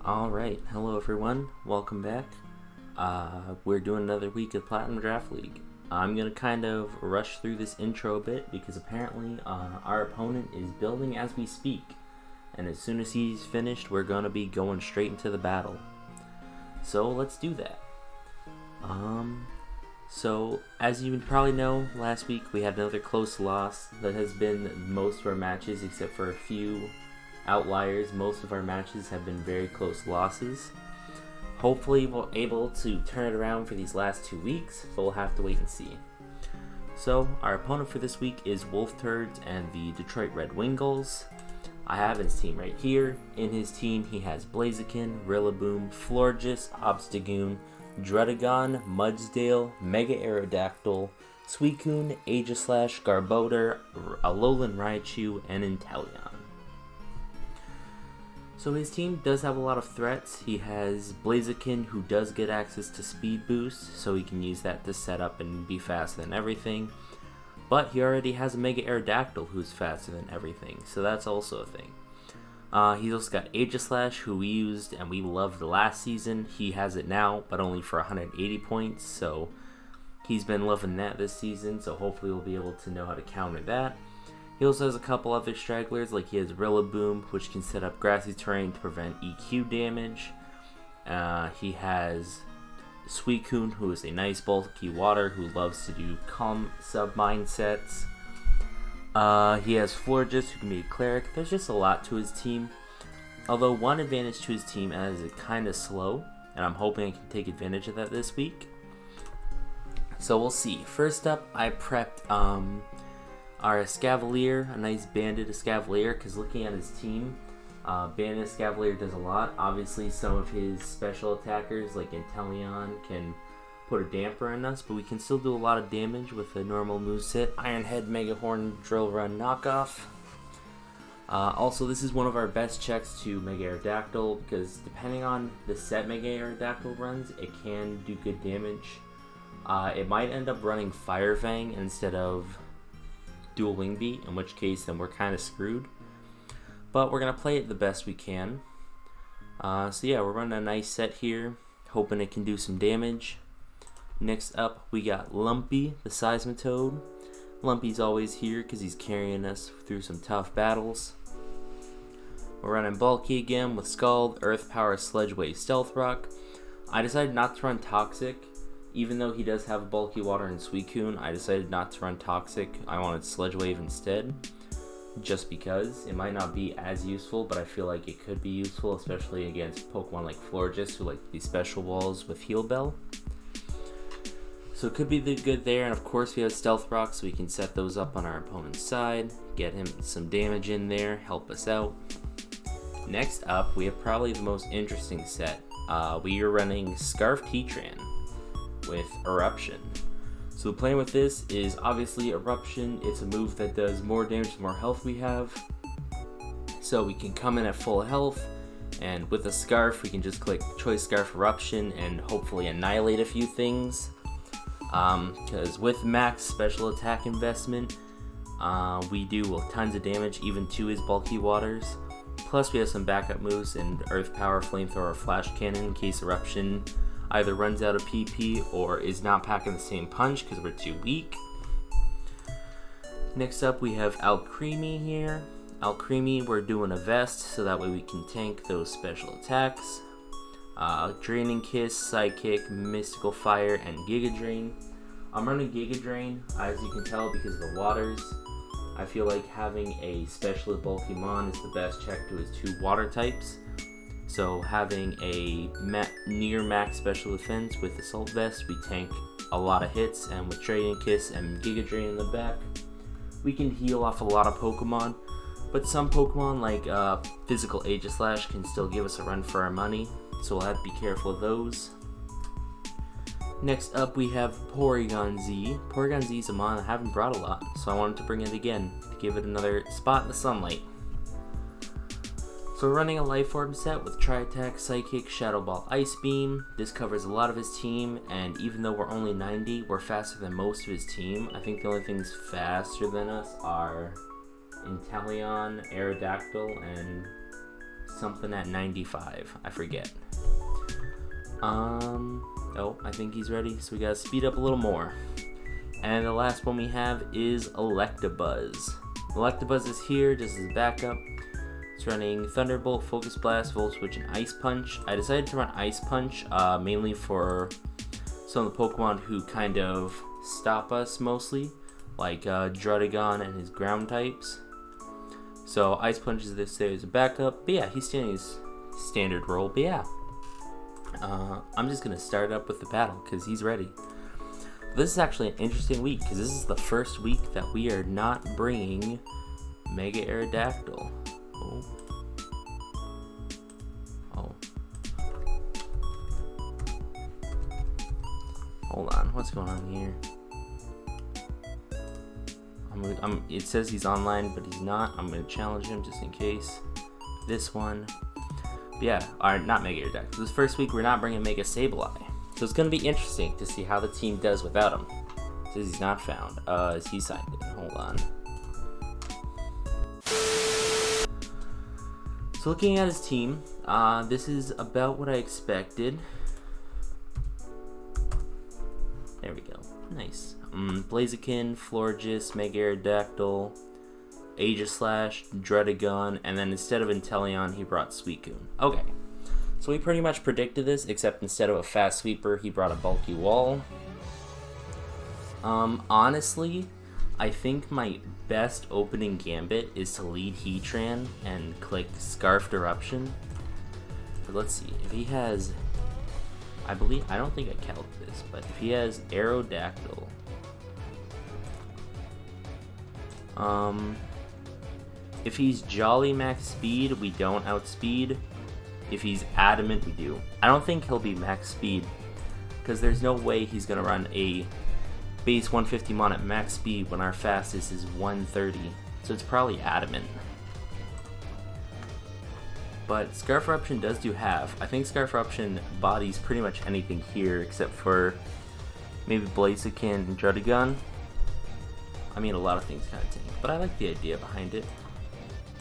Alright, hello everyone, welcome back. We're doing another week of Platinum Draft League. I'm going to kind of rush through this intro a bit because apparently our opponent is building as we speak. And as soon as he's finished, we're going to be going straight into the battle. So let's do that. So as you probably know, last week we had another close loss. That has been most of our matches except for a few outliers. Most of our matches have been very close losses. Hopefully we're able to turn it around for these last 2 weeks, but we'll have to wait and see. So our opponent for this week is Wolf Turds and the Detroit Red Wingulls. I have his team right here. In his team he has Blaziken, Rillaboom, Florges, Obstagoon, Dredagon, Mudsdale, Mega Aerodactyl, Suicune, Aegislash, Garbodor, Alolan Raichu, and Inteleon. So his team does have a lot of threats. He has Blaziken, who does get access to Speed Boost, so he can use that to set up and be faster than everything. But he already has a Mega Aerodactyl who's faster than everything, so that's also a thing. He's also got Aegislash, who we used and we loved last season. He has it now, but only for 180 points, so he's been loving that this season, so hopefully we'll be able to know how to counter that. He also has a couple other stragglers, like he has Rillaboom, which can set up grassy terrain to prevent EQ damage. He has Suicune, who is a nice bulky water who loves to do calm sub-mine sets. He has Florges, who can be a cleric. There's just a lot to his team. Although one advantage to his team is it's kind of slow, and I'm hoping I can take advantage of that this week. So we'll see. First up, I prepped our Escavalier, a nice Banded Escavalier, because looking at his team, Banded Escavalier does a lot. Obviously, some of his special attackers, like Inteleon, can put a damper on us, but we can still do a lot of damage with a normal moveset. Iron Head, Mega Horn, Drill Run, Knockoff. Also, this is one of our best checks to Mega Aerodactyl, because depending on the set Mega Aerodactyl runs, it can do good damage. It might end up running Fire Fang instead of Dual Wing Beat, in which case then we're kind of screwed. But we're going to play it the best we can. So yeah, we're running a nice set here, hoping it can do some damage. Next up, we got Lumpy, the Seismitoad. Lumpy's always here because he's carrying us through some tough battles. We're running Bulky again with Scald, Earth Power, Sledge Wave, Stealth Rock. I decided not to run Toxic. Even though he does have Bulky Water and Suicune, I decided not to run Toxic. I wanted Sledge Wave instead, just because. It might not be as useful, but I feel like it could be useful, especially against Pokemon like Florges, who like these special walls with Heal Bell. So it could be good there, and of course we have Stealth Rock, so we can set those up on our opponent's side, get him some damage in there, help us out. Next up, we have probably the most interesting set. We are running Scarf Teatran with Eruption. So the plan with this is obviously Eruption. It's a move that does more damage the more health we have. So we can come in at full health, and with a Scarf we can just click Choice Scarf Eruption and hopefully annihilate a few things. Because with max special attack investment, we do tons of damage even to his bulky waters. Plus we have some backup moves in Earth Power, Flamethrower, Flash Cannon in case Eruption either runs out of PP or is not packing the same punch because we're too weak. Next up we have Alcremie here. Alcremie, we're doing a vest so that way we can tank those special attacks. Draining Kiss, Psychic, Mystical Fire, and Giga Drain. I'm running Giga Drain, as you can tell, because of the waters. I feel like having a specialist bulky mon is the best check to his 2 water types. So having a near max special defense with Assault Vest, we tank a lot of hits, and with Draining Kiss and Giga Drain in the back, we can heal off a lot of Pokemon. But some Pokemon like Physical Aegislash can still give us a run for our money, so we'll have to be careful of those. Next up we have Porygon Z. Porygon Z is a mon I haven't brought a lot, so I wanted to bring it again to give it another spot in the sunlight. So we're running a Life Orb set with Tri-Attack, Psychic, Shadow Ball, Ice Beam. This covers a lot of his team, and even though we're only 90, we're faster than most of his team. I think the only things faster than us are Inteleon, Aerodactyl, and something at 95. I forget. Oh, I think he's ready, so we gotta speed up a little more. And the last one we have is Electabuzz. Electabuzz is here, just as backup. It's running Thunderbolt, Focus Blast, Volt Switch, and Ice Punch. I decided to run Ice Punch mainly for some of the Pokemon who kind of stop us mostly, like Druddigon and his ground types. So Ice Punch is this there as a backup. But yeah, he's standing his standard role. But yeah, I'm just going to start up with the battle because he's ready. This is actually an interesting week because this is the first week that we are not bringing Mega Aerodactyl. Oh. Hold on, what's going on here? It says he's online, but he's not. I'm going to challenge him just in case. This one. But yeah, not Mega Aerodactyl. This first week we're not bringing Mega Sableye. So it's going to be interesting to see how the team does without him. It says he's not found. Is he signed in? Hold on. So looking at his team, this is about what I expected. There we go. Nice. Blaziken, Florges, Mega Aerodactyl, Aegislash, Druddigon, and then instead of Inteleon, he brought Suicune. Okay. So we pretty much predicted this, except instead of a fast sweeper, he brought a bulky wall. Honestly, I think my best opening gambit is to lead Heatran and click Scarfed Eruption. But let's see, if he has, I don't think I calculated this, but if he has Aerodactyl, if he's Jolly max speed, we don't outspeed. If he's Adamant, we do. I don't think he'll be max speed, because there's no way he's going to run a base 150 mon at max speed when our fastest is 130. So it's probably Adamant. But Scarf Eruption does do half. I think Scarf Eruption bodies pretty much anything here except for maybe Blaziken and Druddigon. I mean, a lot of things kind of tank, but I like the idea behind it.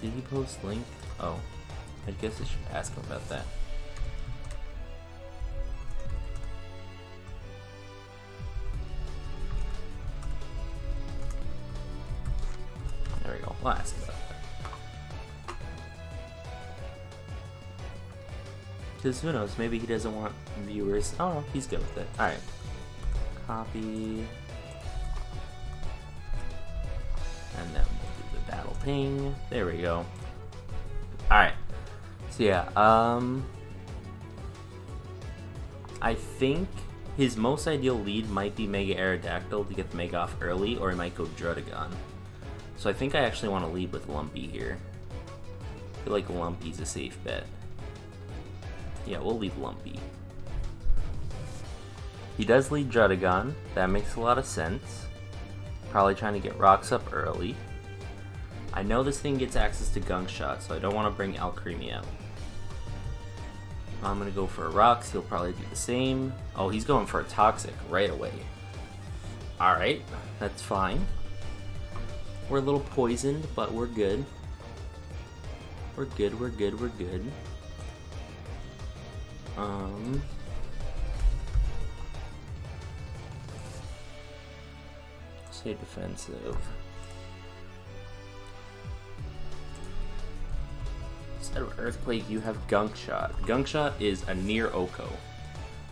Did he post link? Oh. I guess I should ask him about that. There we go. We'll ask him about that. Because who knows, maybe he doesn't want viewers. Oh no, he's good with it. Alright. Copy. And then we'll do the battle ping. There we go. Alright. So yeah, I think his most ideal lead might be Mega Aerodactyl to get the Mega off early, or he might go Druddigon. So I think I actually want to lead with Lumpy here. I feel like Lumpy's a safe bet. Yeah, we'll lead Lumpy. He does lead Druddigon. That makes a lot of sense. Probably trying to get rocks up early. I know this thing gets access to Gunk Shot, so I don't want to bring Alcremie out. I'm going to go for a Rocks. He'll probably do the same. Oh, he's going for a Toxic right away. Alright, that's fine. We're a little poisoned, but we're good. We're good, we're good, we're good. Stay defensive. Instead of Earthquake, you have Gunk Shot. Gunk Shot is a near Oko,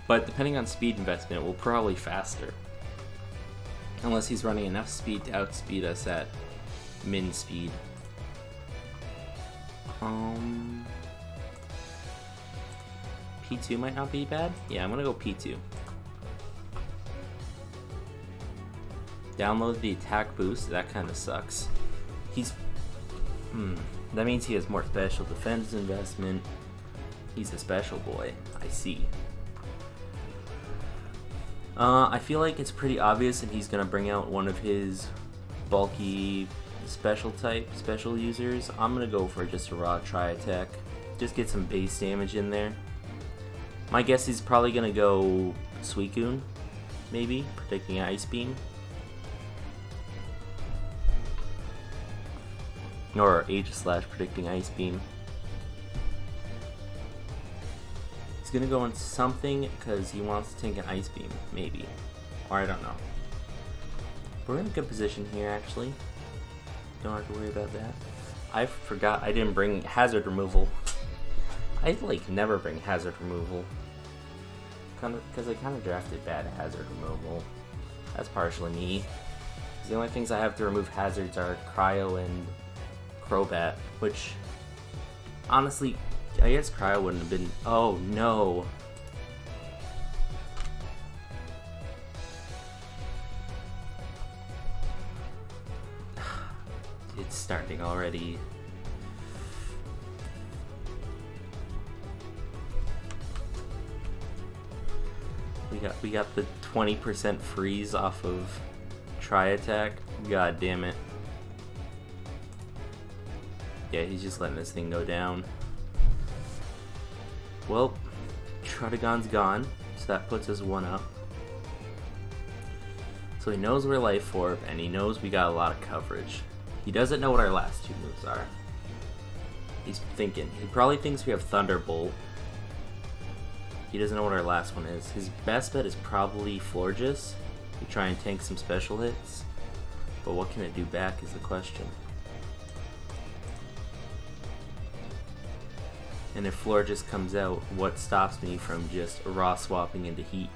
but depending on speed investment, it will probably faster. Unless he's running enough speed to outspeed us at min speed. P2 might not be bad. Yeah, I'm gonna go P2. Download the attack boost. That kind of sucks. He's that means he has more special defense investment. He's a special boy. I see. I feel like it's pretty obvious that he's gonna bring out one of his bulky special users. I'm gonna go for just a raw tri-attack. Just get some base damage in there. My guess is probably gonna go Suicune, maybe, predicting Ice Beam. Or Aegislash predicting Ice Beam. He's gonna go into something because he wants to tank an Ice Beam, maybe. Or I don't know. We're in a good position here, actually. Don't have to worry about that. I forgot I didn't bring hazard removal. I like never bring hazard removal. Because I kind of drafted bad hazard removal. That's partially me. The only things I have to remove hazards are Cryo and Crobat, which honestly, I guess Cryo wouldn't have been. Oh no. It's starting already. We got the 20% freeze off of Tri-Attack. God damn it. Yeah, he's just letting this thing go down. Well, Trotagon's gone, so that puts us 1 up. So he knows we're Life Orb, and he knows we got a lot of coverage. He doesn't know what our last 2 moves are. He's thinking. He probably thinks we have Thunderbolt. He doesn't know what our last one is. His best bet is probably Florges. We try and tank some special hits. But what can it do back is the question. And if Florges comes out, what stops me from just raw swapping into Heat?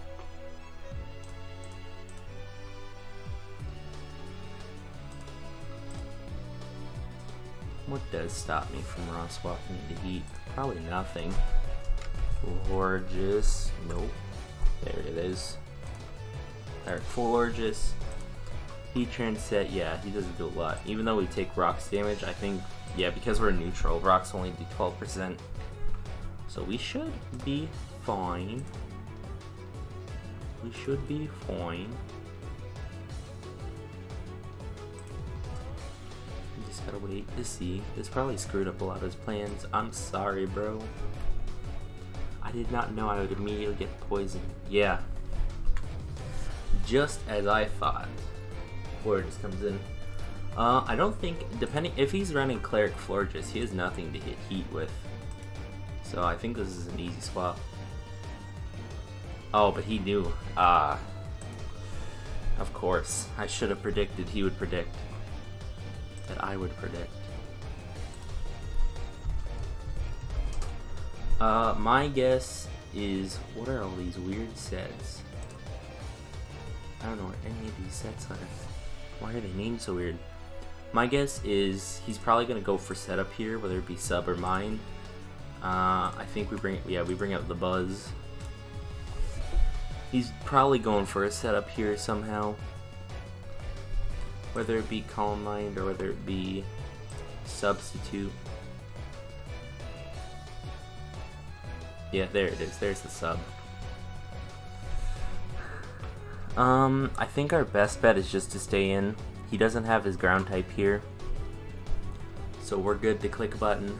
What does stop me from raw swapping into Heat? Probably nothing. Florges, nope. There it is. Alright, Florges. Heat Transset, yeah, he doesn't do a lot. Even though we take Rock's damage, I think, yeah, because we're neutral, Rocks only do 12%. So we should be fine. We should be fine. We just gotta wait to see. This probably screwed up a lot of his plans. I'm sorry, bro. I did not know I would immediately get poisoned. Yeah. Just as I thought. Florges comes in. I don't think, depending, if he's running Cleric Florges, he has nothing to hit Heat with. So I think this is an easy swap. Oh, but he knew. Of course. I should have predicted he would predict. That I would predict. My guess is, what are all these weird sets? I don't know what any of these sets are. Why are they named so weird? My guess is he's probably gonna go for setup here, whether it be sub or mine. I think we bring out the Buzz. He's probably going for a setup here somehow. Whether it be Calm Mind or whether it be Substitute. Yeah, there it is. There's the sub. I think our best bet is just to stay in. He doesn't have his ground type here. So we're good to click a button.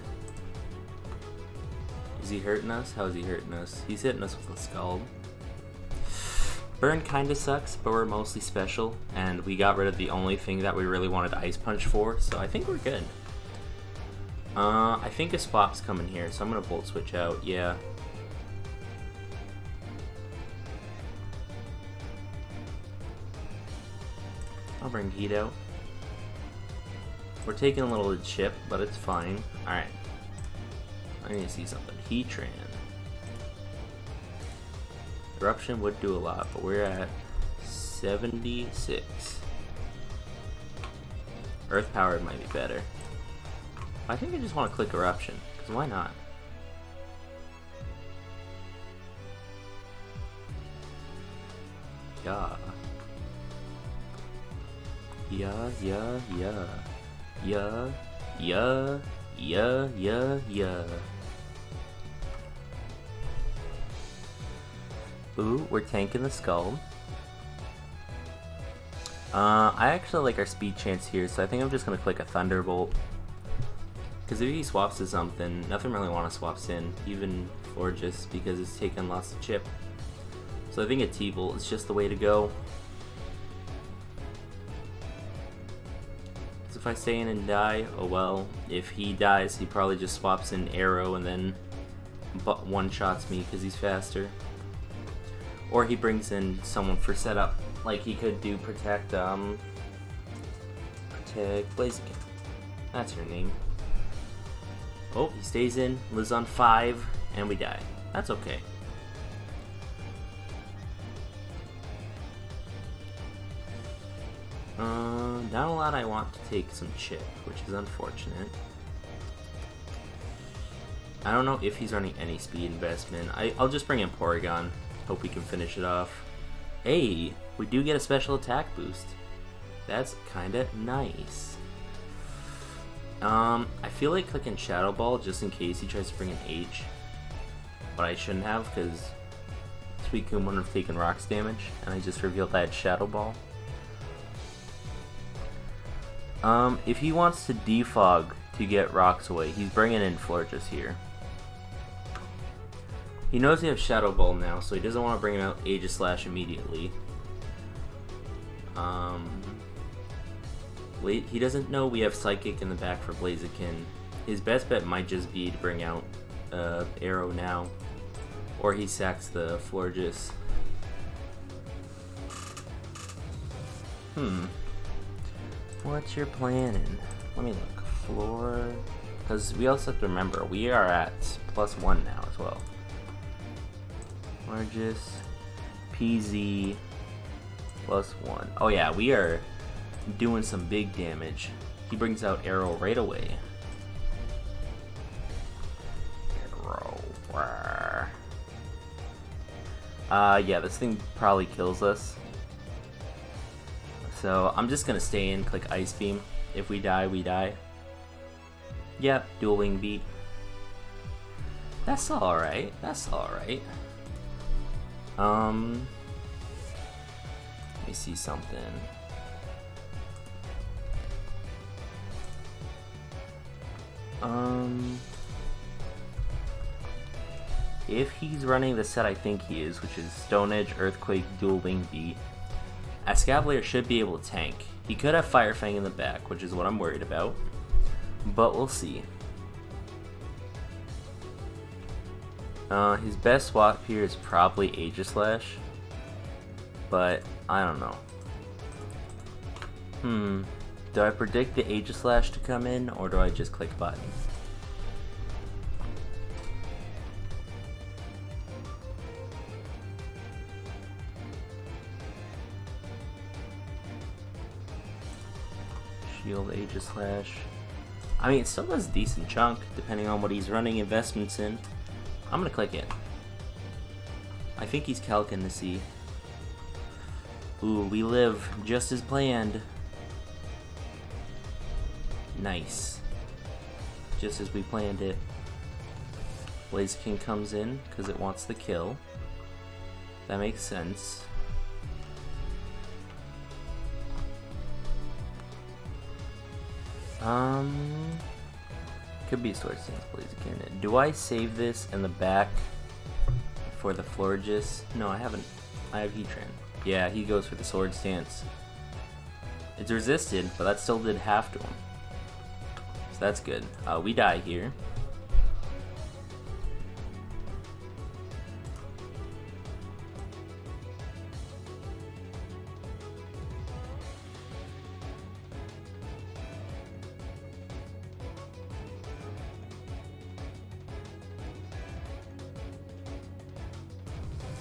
Is he hurting us? How is he hurting us? He's hitting us with a Scald. Burn kinda sucks, but we're mostly special. And we got rid of the only thing that we really wanted Ice Punch for, so I think we're good. I think a swap's coming here, so I'm gonna Volt Switch out, yeah. I'll bring Heat out. We're taking a little chip, but it's fine. Alright. I need to see something. Heatran. Eruption would do a lot, but we're at 76. Earth Powered might be better. I think I just want to click Eruption, because why not? Yeah. Yeah, yeah, yeah. Yeah, yeah, yeah, yeah, yeah. Ooh, we're tanking the Skull. I actually like our speed chance here, so I think I'm just gonna click a Thunderbolt. Because if he swaps to something, nothing really want to swaps in, even Florges, because it's taken lots of chip. So I think a T-Bolt is just the way to go. If I stay in and die, oh well. If he dies, he probably just swaps in Arrow and then but one-shots me because he's faster. Or he brings in someone for setup, like he could do protect Blaziken. That's your name. Oh, he stays in, lives on 5, and we die. That's okay. Not a lot I want to take some chip, which is unfortunate. I don't know if he's running any speed investment. I'll just bring in Porygon. Hope we can finish it off. Hey, we do get a special attack boost. That's kinda nice. I feel like clicking Shadow Ball just in case he tries to bring an H. But I shouldn't have, because Suicune wouldn't have taken Rocks damage, and I just revealed I had Shadow Ball. If he wants to defog to get Rocks away, he's bringing in Florges here. He knows we have Shadow Ball now, so he doesn't want to bring out Aegislash immediately. He doesn't know we have Psychic in the back for Blaziken. His best bet might just be to bring out Arrow now, or he sacks the Florges. What's your planning? Let me look. Floor, because we also have to remember we are at +1 now as well. Florges, PZ, +1. Oh yeah, we are doing some big damage. He brings out Arrow right away. Arrow. Yeah, this thing probably kills us. So I'm just gonna stay in, click Ice Beam. If we die, we die. Yep, dual wing beat. That's alright. That's alright. Let me see something. If he's running the set I think he is, which is Stone Edge, Earthquake, Dual Wing Beat, Sableye should be able to tank. He could have Fire Fang in the back, which is what I'm worried about, but we'll see. His best swap here is probably Aegislash, but I don't know. Do I predict the Aegislash to come in, or do I just click button? Shield Aegislash. I mean, it still does a decent chunk, depending on what he's running investments in. I'm gonna click it. I think he's calcing to see. Ooh, we live just as planned. Nice. Just as we planned it. Blaziken comes in because it wants the kill. That makes sense. Could be Sword Stance Blaziken. Do I save this in the back for the Florges? No, I haven't. I have Heatran. Yeah, he goes for the Sword Stance. It's resisted, but that still did half to him. So that's good. We die here.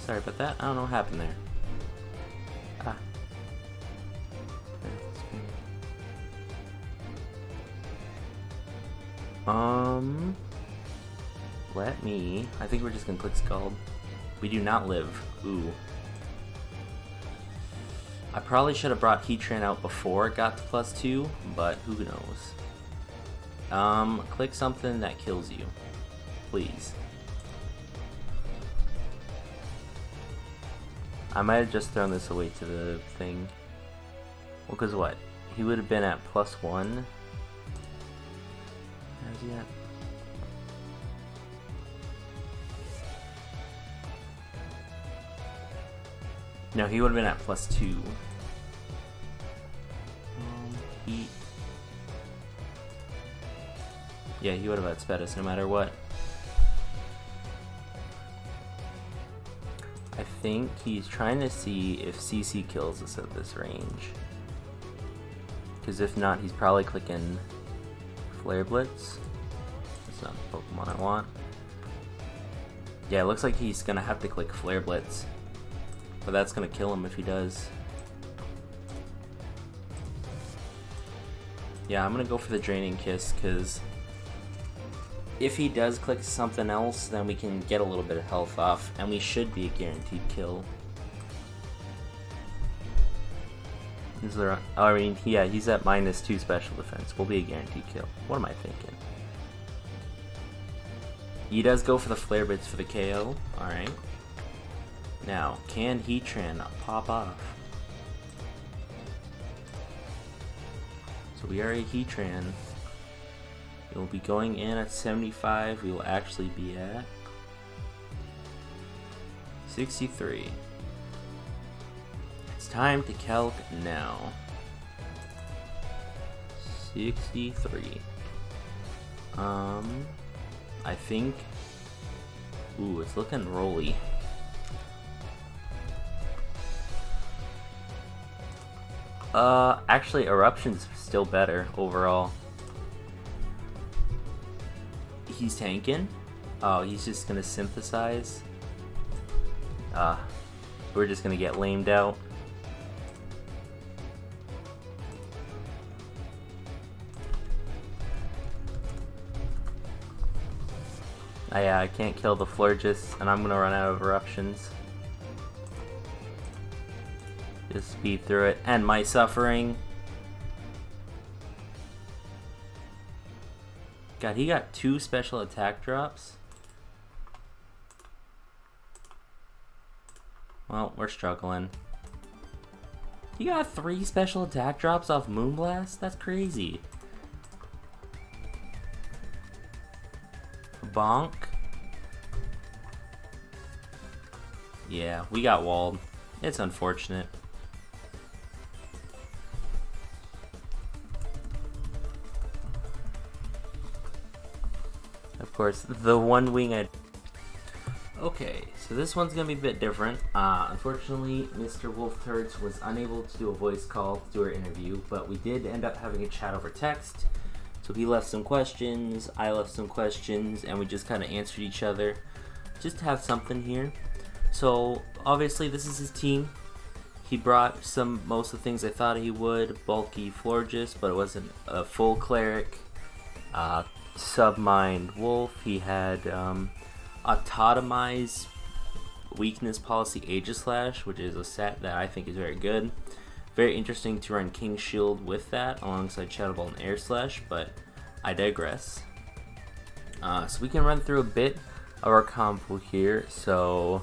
Sorry about that. I don't know what happened there. Let me... I think we're just gonna click Scald. We do not live. Ooh. I probably should have brought Heatran out before it got to +2, but who knows. Click something that kills you. Please. I might have just thrown this away to the thing. Well, cause what? He would have been at +1. How's he at? No, he would have been at +2. Heat. Yeah, he would have outspeed us no matter what. I think he's trying to see if CC kills us at this range. Because if not, he's probably clicking Flare Blitz. That's not the Pokemon I want. Yeah, it looks like he's gonna have to click Flare Blitz. But that's gonna kill him if he does. Yeah, I'm gonna go for the Draining Kiss, because if he does click something else, then we can get a little bit of health off, and we should be a guaranteed kill. Is there I mean, yeah, he's at -2 special defense. We'll be a guaranteed kill. What am I thinking? He does go for the Flare Blitz for the KO. Alright. Now, can Heatran pop off? So we are a Heatran. We'll be going in at 75. We will actually be at 63. It's time to calc now. 63. I think. Ooh, it's looking rolly. Actually, Eruption's still better overall. He's tanking. Oh, he's just gonna synthesize. We're just gonna get lamed out. I can't kill the Florges, and I'm gonna run out of eruptions. Just speed through it, and my suffering. God, he got 2 special attack drops. Well, we're struggling. He got 3 special attack drops off Moonblast? That's crazy. Bonk. Yeah, we got walled. It's unfortunate. Of course, the one wing I... Okay, so this one's gonna be a bit different. Unfortunately, Mr. Wolf Turds was unable to do a voice call to do our interview, but we did end up having a chat over text. So he left some questions, I left some questions, and we just kind of answered each other. Just to have something here. So, obviously, this is his team. He brought most of the things I thought he would. Bulky Florges, but it wasn't a full Cleric. Submind Wolf. He had Autotomize Weakness Policy Aegislash, which is a set that I think is very good. Very interesting to run King Shield with that alongside Shadow Ball and Air Slash, but I digress. So we can run through a bit of our combo here. So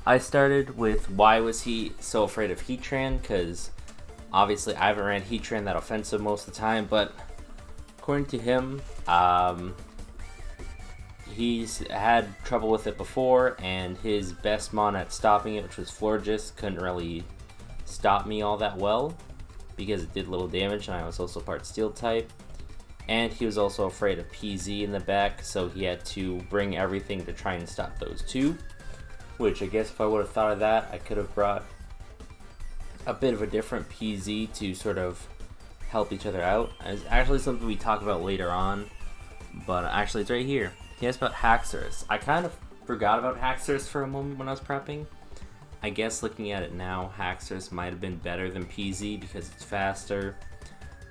I started with why was he so afraid of Heatran, because obviously I haven't ran Heatran that offensive most of the time, but according to him, he's had trouble with it before, and his best mon at stopping it, which was Florges, couldn't really stop me all that well because it did little damage, and I was also part Steel type. And he was also afraid of PZ in the back, so he had to bring everything to try and stop those two. Which I guess if I would have thought of that, I could have brought a bit of a different PZ to sort of help each other out. It's actually something we talk about later on, but actually it's right here. He asked about Haxorus. I kind of forgot about Haxorus for a moment when I was prepping. I guess looking at it now, Haxorus might have been better than PZ because it's faster.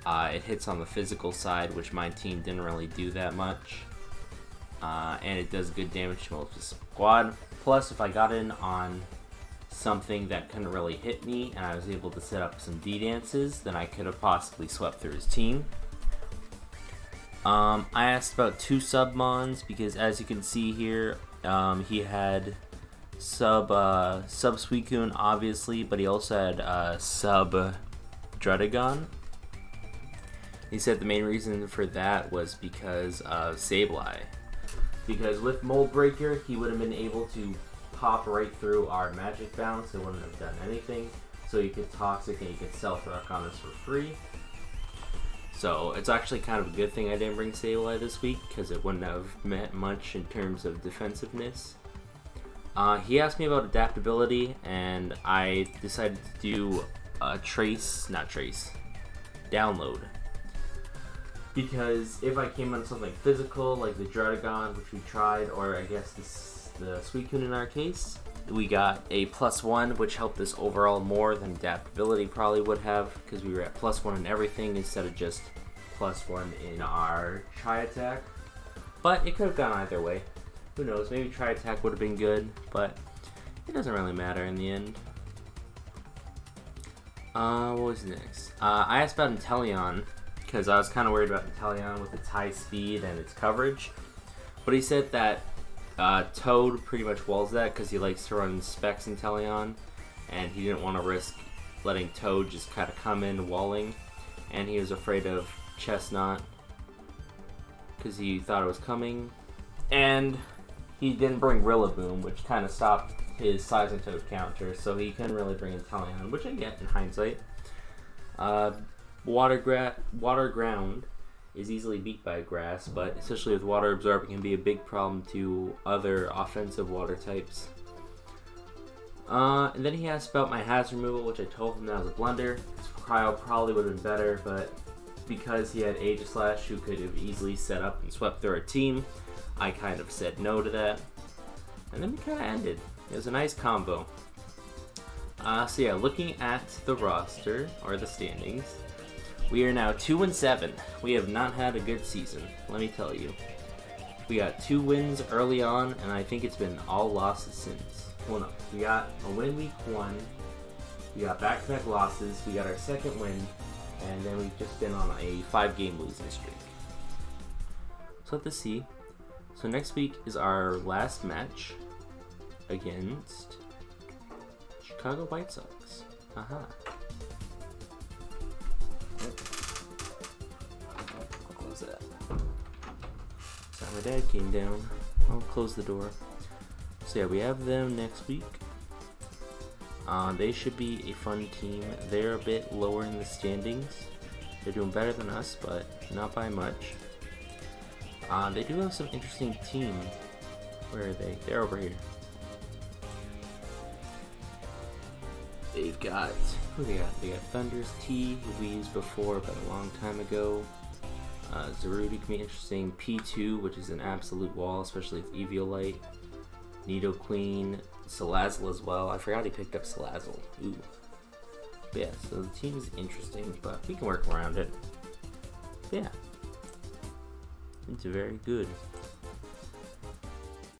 It hits on the physical side, which my team didn't really do that much. And it does good damage to most of the squad. Plus, if I got in on something that couldn't really hit me and I was able to set up some D-dances, then I could have possibly swept through his team. I asked about 2 submons because, as you can see here, he had sub Suicune, obviously, but he also had sub Druddigon. He said the main reason for that was because of Sableye. Because with Mold Breaker, he would have been able to pop right through our Magic Bounce. It wouldn't have done anything. So you could Toxic and you could Self-Rock on us for free. So it's actually kind of a good thing I didn't bring Sableye this week, because it wouldn't have meant much in terms of defensiveness. He asked me about adaptability, and I decided to do a download. Because if I came on something physical, like the Druddigon, which we tried, or I guess the Suicune in our case, we got a +1, which helped us overall more than adaptability probably would have, because we were at +1 in everything instead of just +1 in our Tri-Attack. But it could have gone either way. Who knows, maybe Tri-Attack would have been good, but it doesn't really matter in the end. What was next? I asked about Inteleon, because I was kind of worried about Inteleon with its high speed and its coverage. But he said that Toad pretty much walls that because he likes to run Specs Inteleon, and he didn't want to risk letting Toad just kind of come in walling, and he was afraid of Chestnut because he thought it was coming, and he didn't bring Rillaboom, which kind of stopped his Size and Toad counter, so he couldn't really bring Inteleon, which I get in hindsight. Water Ground is easily beat by Grass, but especially with Water Absorb, it can be a big problem to other offensive water types. And then he asked about my Hazard removal, which I told him that was a blunder. His Cryo probably would have been better, but because he had Aegislash, who could have easily set up and swept through our team, I kind of said no to that. And then we kind of ended. It was a nice combo. So yeah, looking at the roster, or the standings, we are now 2-7. We have not had a good season, let me tell you. We got 2 wins early on, and I think it's been all losses since. Well, no, we got a win week 1, we got back-to-back losses, we got our second win, and then we've just been on a 5-game losing streak. So let's see. So next week is our last match against Chicago White Sox. Aha. I'll close that. Sorry, my dad came down. I'll close the door. So yeah, we have them next week. They should be a fun team. They're a bit lower in the standings. They're doing better than us, but not by much. They do have some interesting teams. Where are they? They're over here. They've got, who they got? They got Thunder's T, who we used before, but a long time ago. Zarude can be interesting. P2, which is an absolute wall, especially with Eviolite. Nidoqueen, Salazzle as well. I forgot he picked up Salazzle. Ooh. But yeah, so the team is interesting, but we can work around it. But yeah. It's very good.